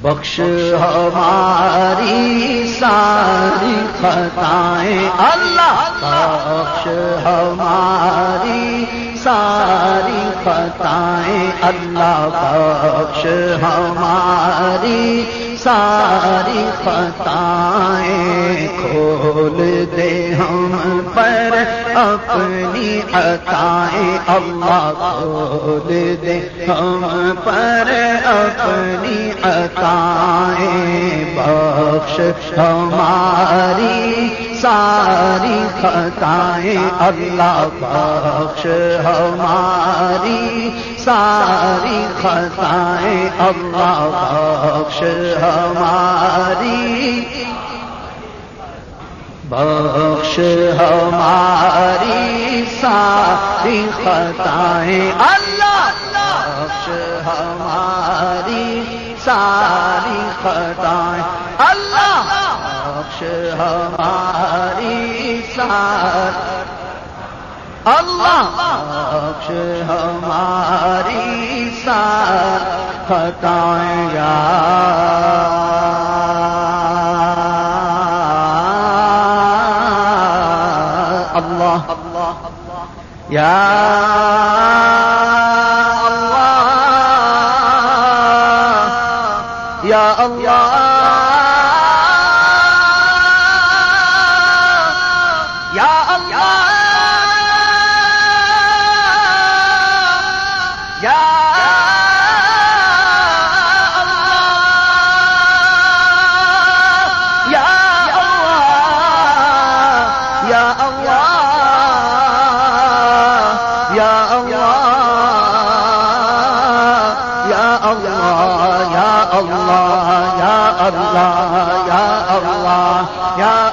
بخش ہماری ساری خطائیں اللہ، بخش ہماری ساری خطائیں اللہ، بخش ہماری ساری خطائیں، کھول دے ہم پر اپنی عطائیں اللہ، کھول دے ہم پر اپنی عطائیں، بخش ہماری ساری خطائیں اللہ، بخش ہماری ساری خطائیں اللہ، بخش ہماری، بخش ہماری ساری خطائیں اللہ، بخش ہماری ساری خطائیں اللہ، بخش ہماری ساری اللہ، بخش ہماری ساری خطائیں یا اللہ، یا اللہ، یا اللہ، یا اللہ، یا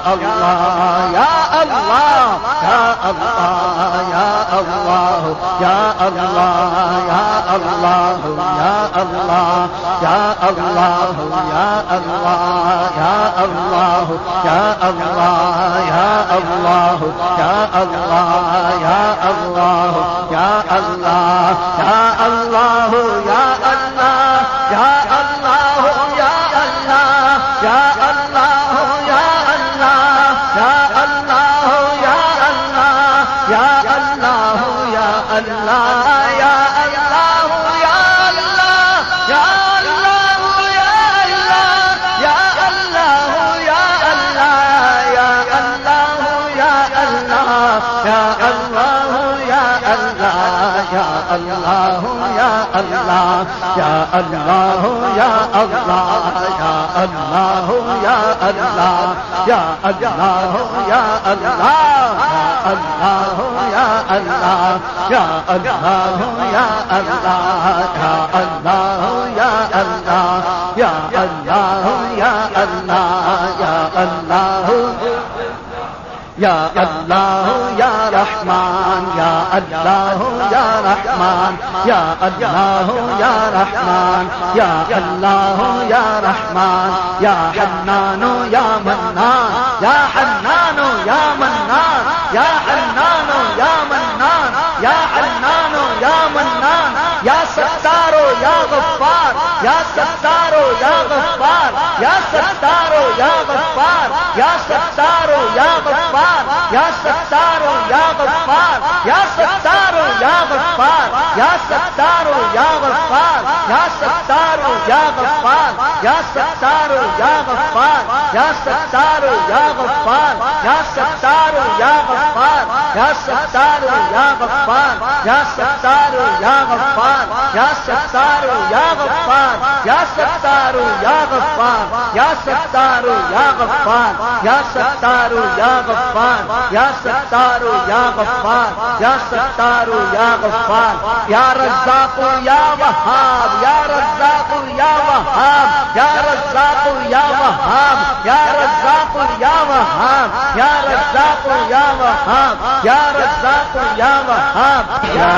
یا اللہ یا رحمان یا اللہ یا رحمان یا اللہ یا رحمان یا اللہ یا رحمان یا حنان یا منان یا حنان یا منان یا حنان یا منان یا حنان یا منان یا ستار یا غفار یا ستار یا غفار یا ستار یا غفار یا ستار یا غفار یا ستار یا غفار یا ستار یا غفار یا ستار یا غفار یا ستار یا غفار یا ستار یا غفار یا ستار یا غفار یا ستار یا غفار یا ستار یا غفار یا ستار یا غفار یا ستار یا غفار یا ستار یا غفار یا ستار یا غفار یا ستار یا غفار یا ستار یا غفار یا ستار یا غفار یا رزاق یا وهاب یا رزاق یا وهاب یا رزاق یا وهاب یا رزاق یا وهاب یا رزاق یا وهاب یا رزاق یا وهاب یا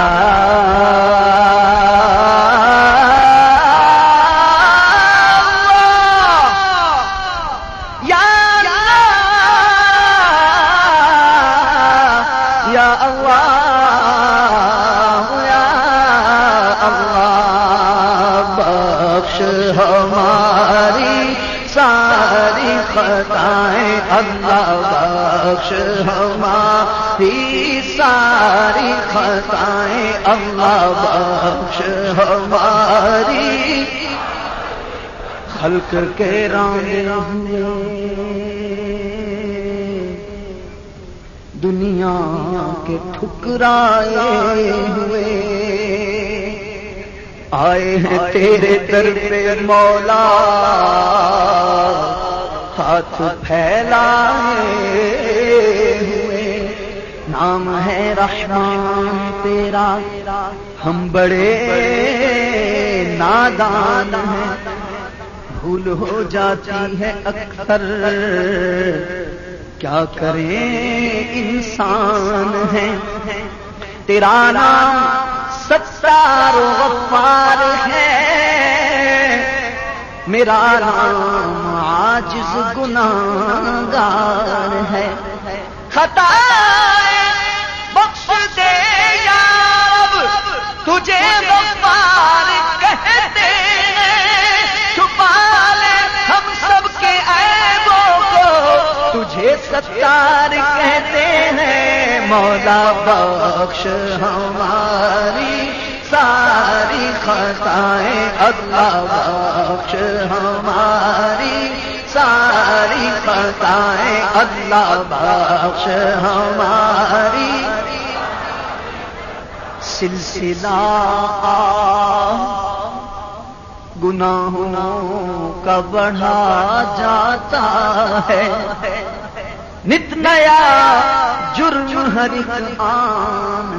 بخش ہمارے بخش ہماری ساری خطائیں، اللہ بخش ہماری خلق کے رانے دنیا کے ٹھکرائے ہوئے آئے ہیں تیرے در پہ مولا، ہاتھ پھیلائے ہوئے، نام ہے رحمان تیرا، ہم بڑے نادان ہیں، بھول ہو جاتی ہے اکثر، کیا کریں انسان ہے، تیرا نام ستار و غفار ہے، میرا نام عاجز گناہگار ہے، خطائیں بخش دے یا رب، تجھے غفار کہتے ہیں، چھپا لے ہم سب کے عیبوں کو، تجھے ستار کہتے ہیں، مولا بخش ہماری ساری خطائیں، اللہ بخش ہماری ساری خطائیں، اللہ بخش ہماری سلسلہ گناہوں کا بڑھا جاتا ہے، نت نیا جرم ہر ایک آن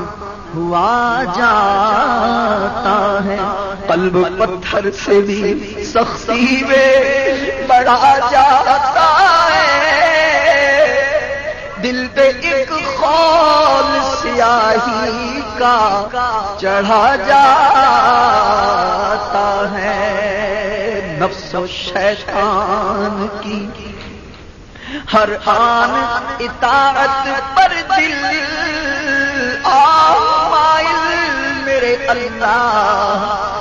ہوا جاتا ہے، قلب پتھر سے بھی سختی میں بڑھا جاتا ہے، دل پہ ایک خول سیاہی کا چڑھا جاتا ہے، نفس و شیطان کی ہر آن اطاعت پر دل مائل میرے اللہ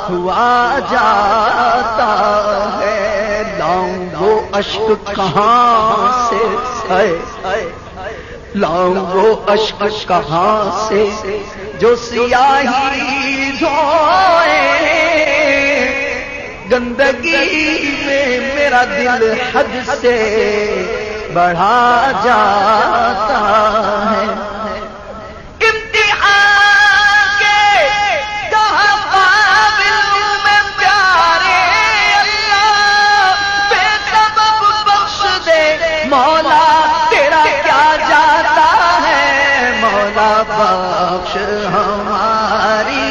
ہوا جاتا ہے، لاؤں وہ اشک کہاں سے لاؤں وہ اشک کہاں سے جو سیاہی دھوئے، گندگی میں میرا دل حد سے بڑھا جاتا ہے، امتحان کے کہاں قابل میں پیارے اللہ، بے سبب بخش دے مولا، تیرا کیا جاتا ہے، مولا بخش ہماری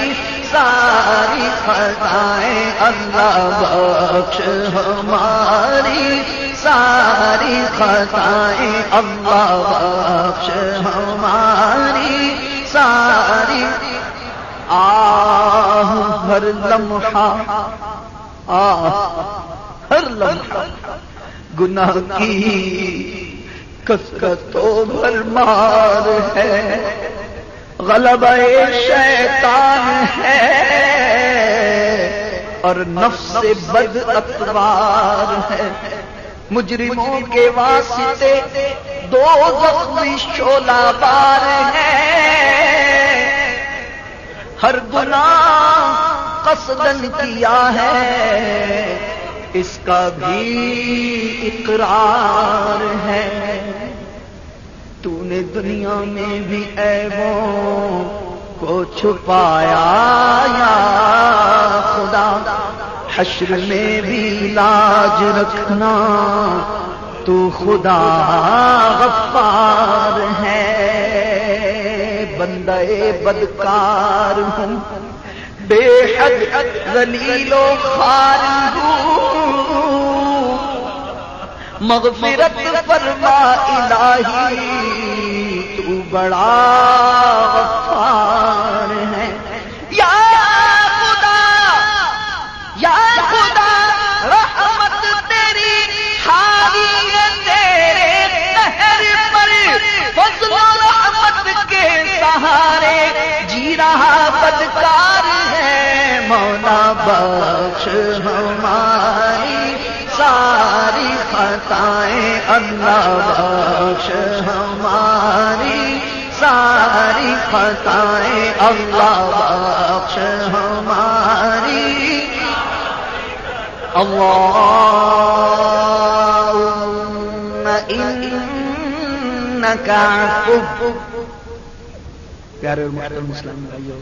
ساری خطائیں، اللہ بخش ہماری ساری خطائیں، اللہ بخش ہماری ساری ہر لمحہ ہر لمحہ گناہ کی کثرت و بھرمار ہے، غلبہ شیطان ہے اور نفس بد اتوار ہے، مجرموں کے واسطے دو زخمی شعلہ بار ہیں، ہر گناہ قصدن کیا ہے، اس کا بھی اقرار ہے، تو نے دنیا میں بھی عیبوں کو چھپایا یا خدا، حشر میں بھی لاج رکھنا، تو خدا غفار ہے، بندے بدکار ہوں، بے حد ذلیل و خوار ہوں، مغفرت فرما الہی، تو بڑا غفار ہے، یا خدا رحمت تیری حاوی ہے تیرے قہر پر، فضل و رحمت کے سہارے جی رہا بدکار ہے، مولا بخش ہماری ساری خطائیں اللہ بخش ہماری ساری خطائیں اللہ بخش ہماری اللہم انک عفو پیارے اور محترم مسلم بھائیو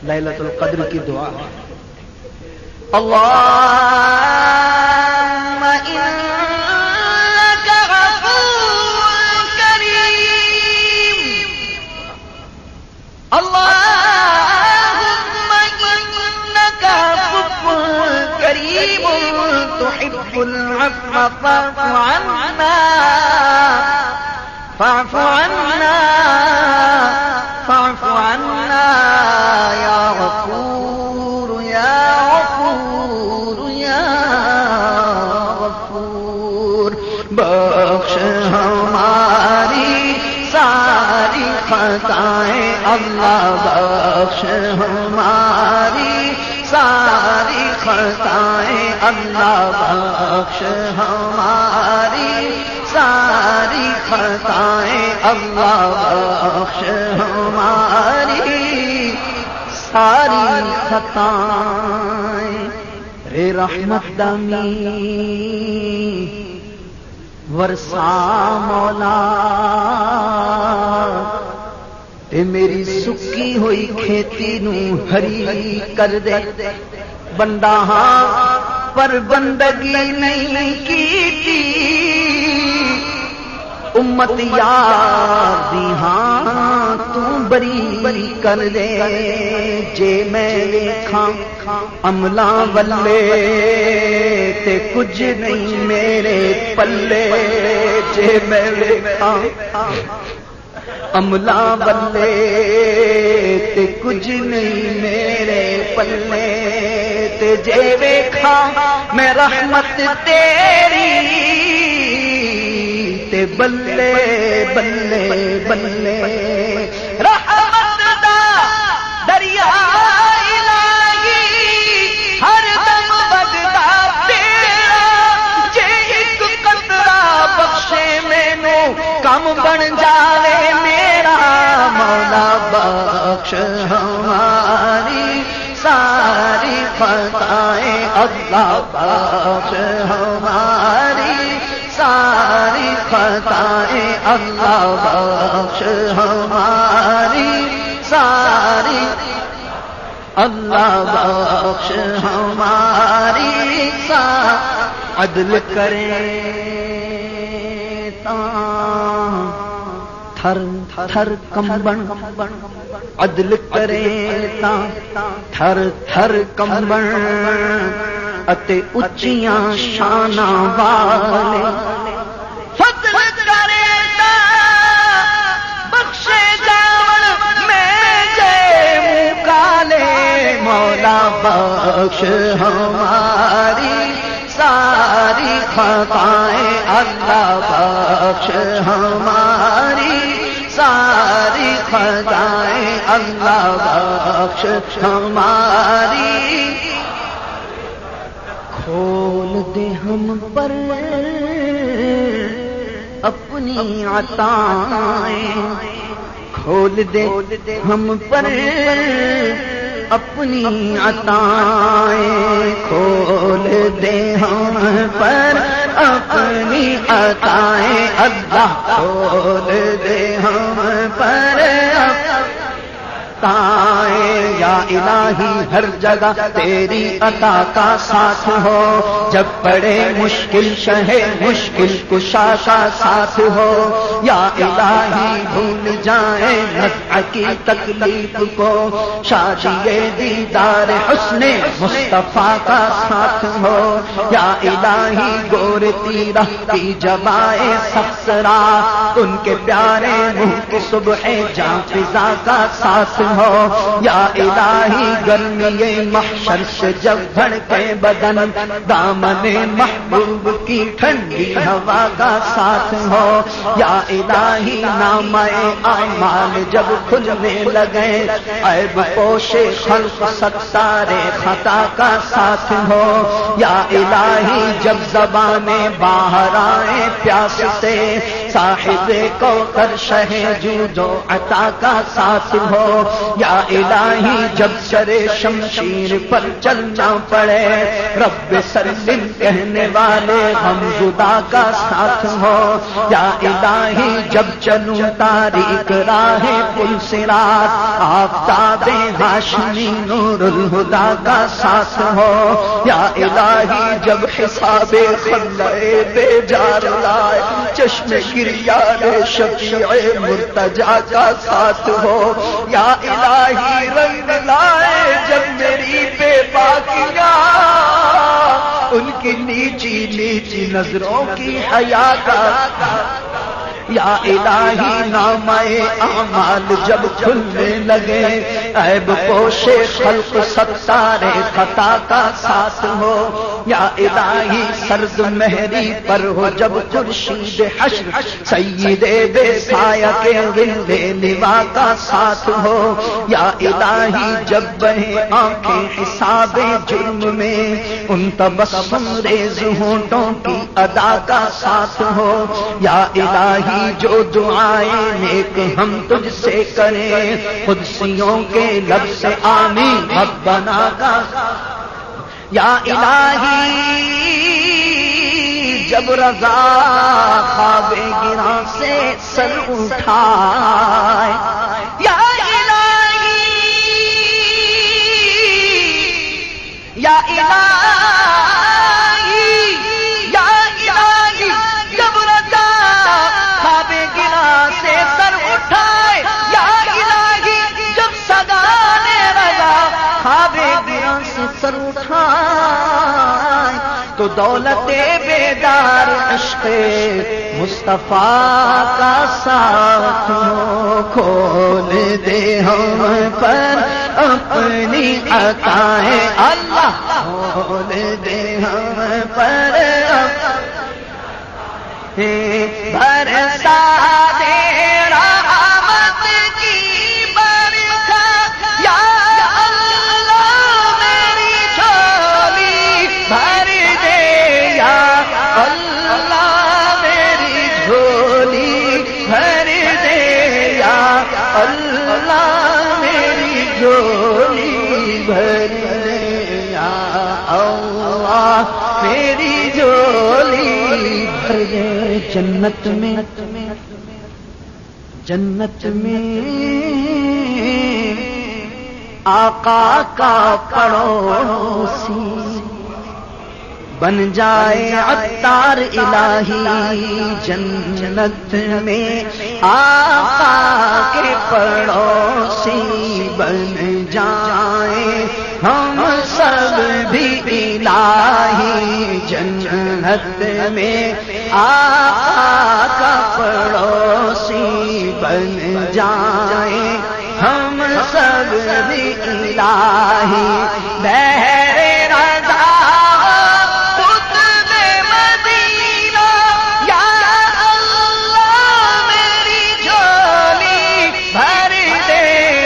لیلۃ القدر کی دعا اللہم انک عفو کریم اللہم انک عفو کریم تحب العفو فاعف عنا فاعف عنا فاعف عنا یا غفور یا غفور یا غفور بخش ہماری ساری خطائیں اللہ بخش ہماری ساری خطائیں اللہ بخش ہماری ساری خطائیں اللہ بخش ہماری ساری خطائیں رے رحمت دمی ورسا مولا تے میری سکی ہوئی کھیتی نو ہری کر دے بندہ ہاں پر بندگی نہیں کیتی امت یار دی ہاں تو بری کر دے جے میں ویکھاں عملاں ولے تے کچھ نہیں میرے پلے جے میں ویکھاں عملاں ولے تے کچھ نہیں میرے پلے تے جے ویکھاں میں رحمت تیری تے بلے بلے بلے رحمت دا دریا الہی ہر دم بگدا تیرا جے ایک قطرہ بخشے مینو کم بن جاوے میرا مولا بخش ہماری ساری خطائیں اللہ بخش ہماری ساری خطائیں اللہ بخش ہماری ساری اللہ بخش ہماری عدل کریں تھر تھر کمبن عدل کریں تھر تھر کمبن اتے اچیاں شاناں والے فضل کرے تا بخشے جاون میں جے منہ کالے مولا بخش ہماری ساری خطائیں اللہ بخش ہماری ساری خطائیں اللہ بخش ہماری کھول دے ہم پر اپنی عطائیں کھول دے ہم پر اپنی عطائیں کھول دے ہم پر اپنی عطائیں اللہ کھول دے ہم پر یا الہی ہر جگہ تیری عطا کا ساتھ ہو جب پڑے مشکل شہ مشکل کشا کا ساتھ ہو یا الہی بھول جائیں نزع کی تکلیف کو شادی دیدار حسن مصطفیٰ کا ساتھ ہو یا الہی گور تیرہ کی جبائے سخسرا ان کے پیارے منہ کی صبح جاں فضا کا ساتھ ہو یا الہی الہی گرمی محشر سے جب بھڑکے بدن دامن محبوب کی ٹھنڈی ہوا کا ساتھ ہو یا الہی نامہ اعمال جب کھلنے لگے عیب پوش خلق ستار خطا کا ساتھ ہو یا الہی جب زبانیں باہر آئے پیاس سے صاحب کوثر شہ جود و عطا کا ساتھ ہو یا الہی جب سر شمشیر پر چلنا پڑے رب سلم کہنے والے غمزدہ کا ساتھ ہو یا الہی جب چلوں تاریک راہ پل صراط آفتاب ہاشمی نور الہدی کا ساتھ ہو یا الہی جب حساب خلع بیجار لائے چشم گریان شفیع مرتجا کا ساتھ ہو یا الہی رنگ لائے جب میری بے باکیاں ان کی نیچی نیچی نظروں کی حیا کا یا الہی نامہ اعمال جب کھلنے لگے عیب پوش خلق ستار خطا کا ساتھ ہو یا الہی سرد مہری پر ہو جب خورشید حشر سید بے سایہ کے ظل لوا کا ساتھ ہو یا الہی جب بہے آنکھیں حساب جرم میں ان تبسم ریز ہونٹوں کی ادا کا ساتھ ہو یا الہی جو دعائیں نیک ہم تجھ سے کریں قدسیوں کے لب سے آمین ربنا کا یا الہی جب رضا خواب گراں سے سر اٹھائے یا الہی یا الہی سے سر اٹھائے یا الہی جب سگانے رضا خواب گراں سے سر اٹھائے تو دولت بیدار عشق مصطفیٰ کا ساتھ کھول دے ہم پر اپنی عطائیں اللہ کھول دے ہم پر برسا دے رحمت کی برکت یا اللہ میری جھولی بھر دے یا اللہ میری جھولی بھر دے یا اللہ میری جھولی بھر دے یا اللہ میری جھولی بھر دے جنت میں آقا کا پڑوسی بن جائے عطار الہی جنت میں آقا کے پڑوسی بن جائیں ہم سب بھی الہی جنت میں آقا کا پڑوسی بن جائیں ہم سب بھی الہی بہر رضا قطب مدینہ یا اللہ میری جھولی بھر دے یا اللہ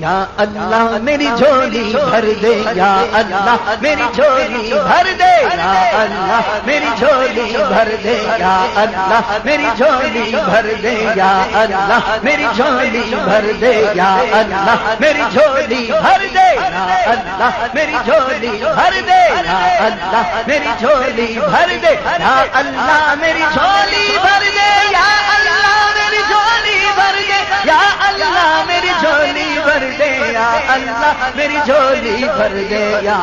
میری جھولی بھر دے یا اللہ میری جھولی یا اللہ میری جھولی بھر دے یا اللہ میری جھولی بھر دے یا اللہ میری جھولی بھر دے یا اللہ میری جھولی بھر دے یا اللہ میری جھولی بھر دے یا اللہ میری جھولی بھر دے یا اللہ میری جھولی بھر دے یا اللہ میری جھولی بھر دے یا اللہ میری جھولی بھر دے یا اللہ میری جھولی بھر دے یا اللہ میری جھولی بھر دے یا اللہ میری جھولی بھر دے یا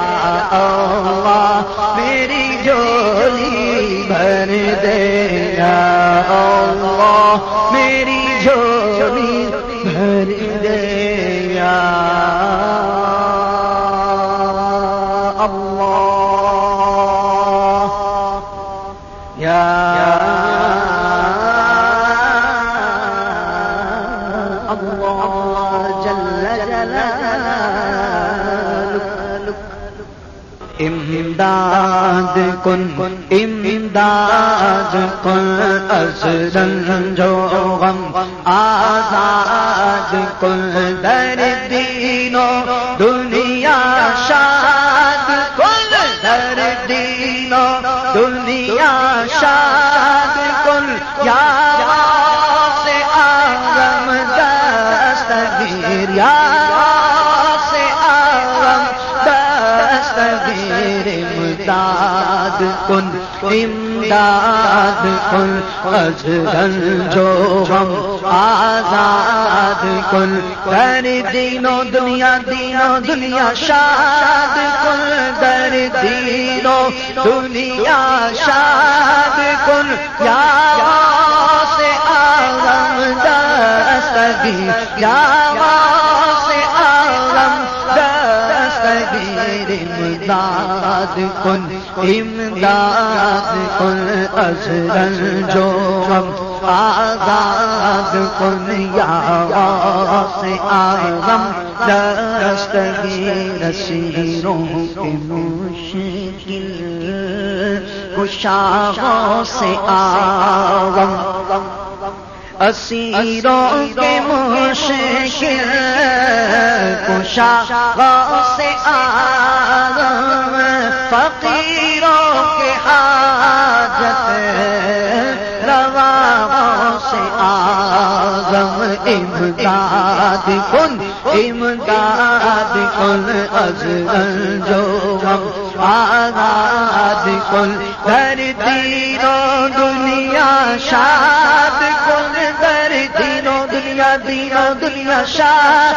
اللہ میری جھولی بھر دے یا اللہ میری جھولی بھر دے یا اللہ امداد کن امداد کن از رنج و غم آزاد کن در دین و دنیا شاد کن در دین و دنیا شاد کن یا واسع عالم دستگیر یا امداد کن امداد کن از رنج و غم آزاد کن در دین و دنیا شاد کن در دین و دنیا شاد کن یا واسع عالم دستگیر یا واسع عالم دستگیر امداد کن امداد کن از رنج و غم آزاد کن یا واسع عالم دستگیر اسیروں کے مشکل کشا غوث عالم اسیروں کے مشکل کشا غوث عالم فقیروں کے حاجت روا غوث اعظم امداد کن امداد کن از رنج و غم آزاد کن در دین و دنیا شاد کن در دین و دنیا شاد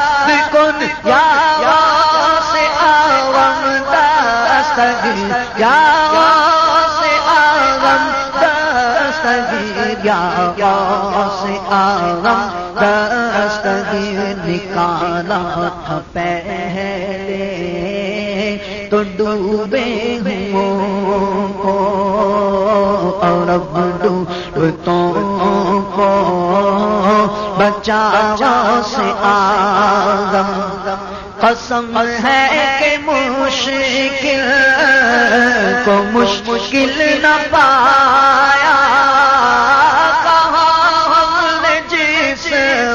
کن یا واسع عالم دستگیر یا واسع عالم دستگیر یا واسع عالم دستگیر نکالا تھا پہلے تو ڈوبے ہوں کو اور اب ڈوبتوں کو بچا غوث اعظم قسم ہے کہ مشکل کو مشکل نہ پایا کہاں ہم نے جس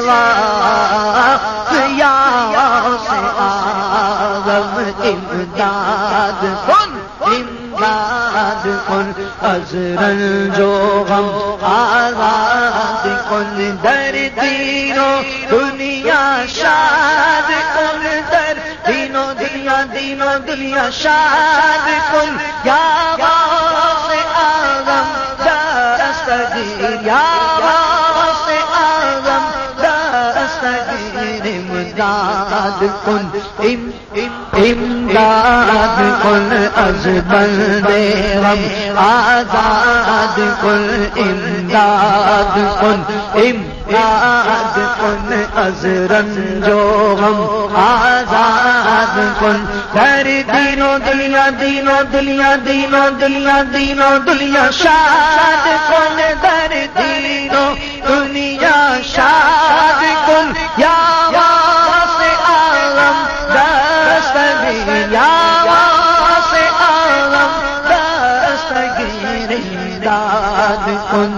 وقت یا غوث اعظم امداد کن امداد کن از رنج و غم آزاد کن در دین و دنیا شاد کن در دین و دنیا شاد کن یا غوث اعظم دستگیر یا غوث اعظم دستگیر امداد کن امداد کن از بند غم آزاد کن امداد کن امداد کن از رنج و غم آزاد کن در دین و دنیا شاد کن در دین و دنیا شاد کن یا واسع عالم دستگیر یا واسع عالم دستگیر امداد کن